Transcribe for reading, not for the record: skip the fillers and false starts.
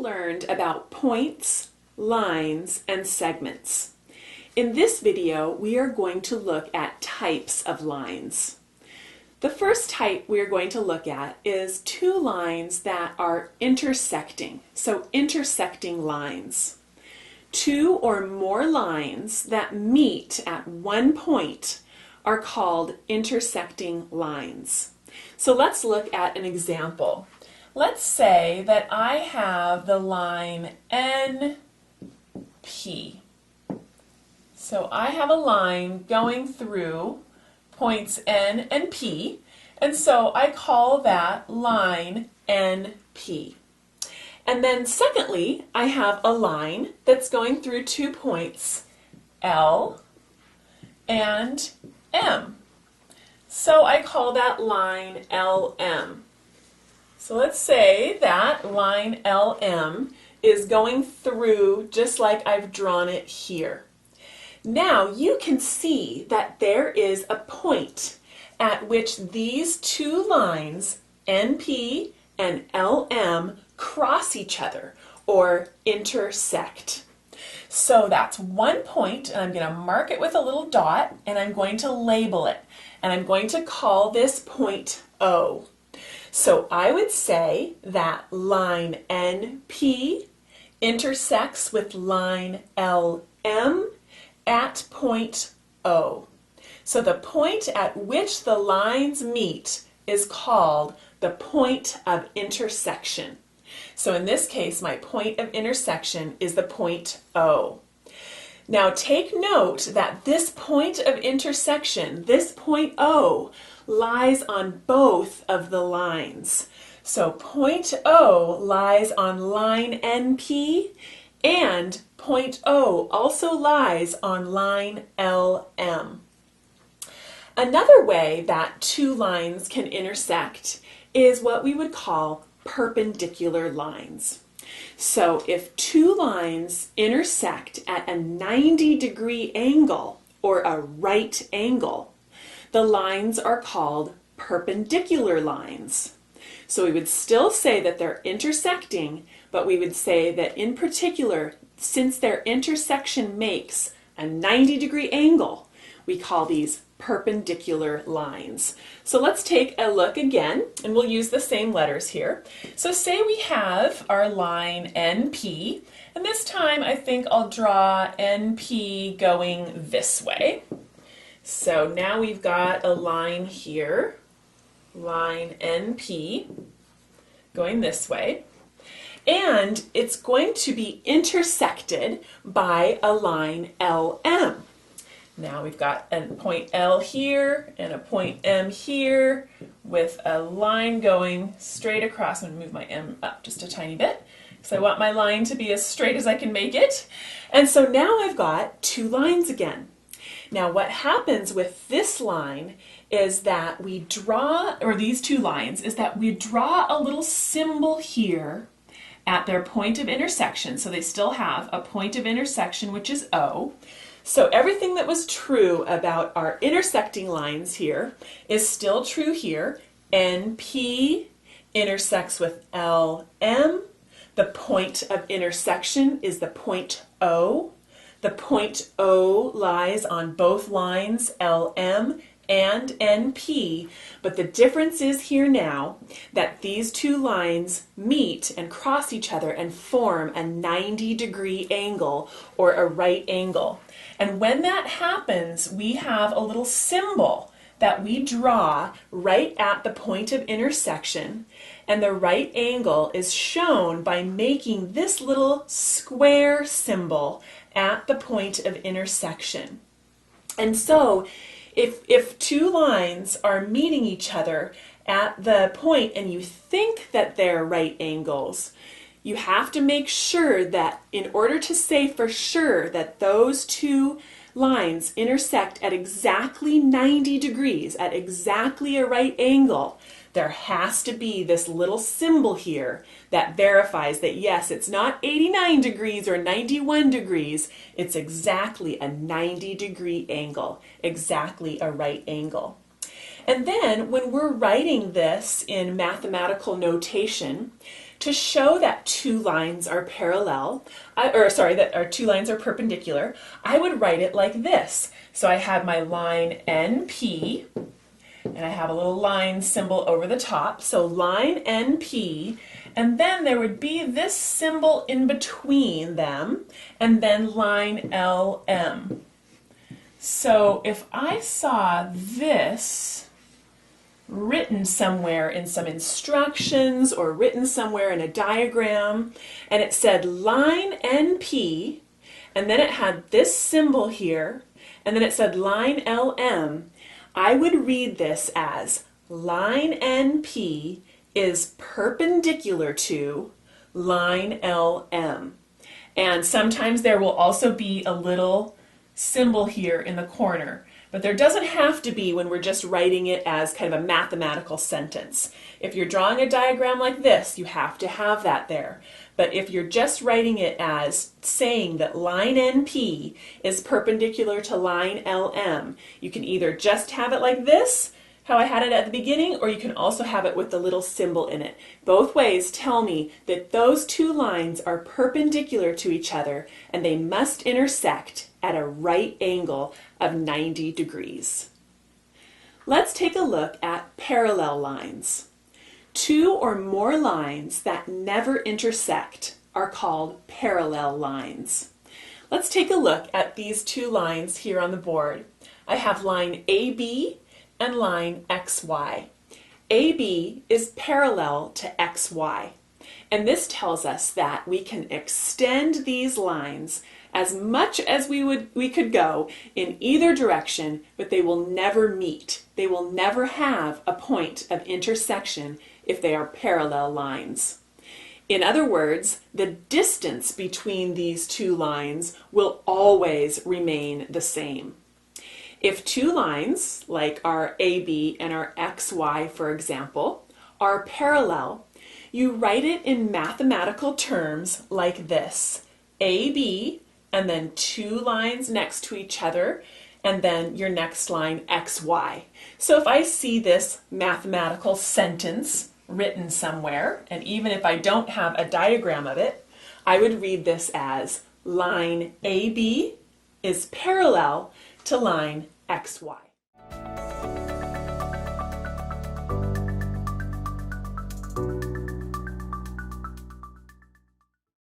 learned about points, lines, and segments. In this video, we are going to look at types of lines. The first type we are going to look at is two lines that are intersecting, so intersecting lines. Two or more lines that meet at one point are called intersecting lines. So let's look at an example. Let's say that I have the line NP. So I have a line going through points N and P, and so I call that line NP. And then secondly, I have a line that's going through 2 points, L and M. So I call that line LM. So let's say that line LM is going through just like I've drawn it here. Now you can see that there is a point at which these two lines, NP and LM, cross each other or intersect. So that's one point, and I'm going to mark it with a little dot, and I'm going to label it, and I'm going to call this point O. So I would say that line NP intersects with line LM at point O. So the point at which the lines meet is called the point of intersection. So in this case, my point of intersection is the point O. Now take note that this point of intersection, this point O, lies on both of the lines. So point O lies on line NP, and point O also lies on line LM. Another way that two lines can intersect is what we would call perpendicular lines. So if two lines intersect at a 90-degree angle or a right angle, the lines are called perpendicular lines. So we would still say that they're intersecting, but we would say that in particular, since their intersection makes a 90-degree angle, we call these perpendicular lines. So let's take a look again, and we'll use the same letters here. So say we have our line NP, and this time I think I'll draw NP going this way. So now we've got a line here, line NP, going this way. And it's going to be intersected by a line LM. Now we've got a point L here and a point M here with a line going straight across. I'm going to move my M up just a tiny bit because I want my line to be as straight as I can make it. And so now I've got two lines again. Now what happens with this line is that we draw, or these two lines, is that we draw a little symbol here at their point of intersection. So they still have a point of intersection, which is O. So everything that was true about our intersecting lines here is still true here. NP intersects with LM. The point of intersection is the point O. The point O lies on both lines, LM and NP, but the difference is here now that these two lines meet and cross each other and form a 90-degree angle or a right angle. And when that happens, we have a little symbol that we draw right at the point of intersection, and the right angle is shown by making this little square symbol at the point of intersection. And so if two lines are meeting each other at the point and you think that they're right angles, you have to make sure that in order to say for sure that those two lines intersect at exactly 90 degrees, at exactly a right angle, there has to be this little symbol here that verifies that yes, it's not 89 degrees or 91 degrees, it's exactly a 90-degree angle, exactly a right angle. And then when we're writing this in mathematical notation, To show that two lines are parallel, that our two lines are perpendicular, I would write it like this. So I have my line NP, and I have a little line symbol over the top. So line NP, and then there would be this symbol in between them, and then line LM. So if I saw this written somewhere in some instructions or written somewhere in a diagram, and it said line NP, and then it had this symbol here, and then it said line LM, I would read this as line NP is perpendicular to line LM. And sometimes there will also be a little symbol here in the corner. But there doesn't have to be when we're just writing it as kind of a mathematical sentence. If you're drawing a diagram like this, you have to have that there. But if you're just writing it as saying that line NP is perpendicular to line LM, you can either just have it like this, how I had it at the beginning, or you can also have it with the little symbol in it. Both ways tell me that those two lines are perpendicular to each other and they must intersect at a right angle of 90 degrees. Let's take a look at parallel lines. Two or more lines that never intersect are called parallel lines. Let's take a look at these two lines here on the board. I have line AB and line XY. AB is parallel to XY, and this tells us that we can extend these lines as much as we could go in either direction, but they will never meet. They will never have a point of intersection if they are parallel lines. In other words, the distance between these two lines will always remain the same. If two lines, like our AB and our XY, for example, are parallel, you write it in mathematical terms like this: AB, and then two lines next to each other, and then your next line XY. So if I see this mathematical sentence written somewhere, and even if I don't have a diagram of it, I would read this as line AB is parallel to line XY.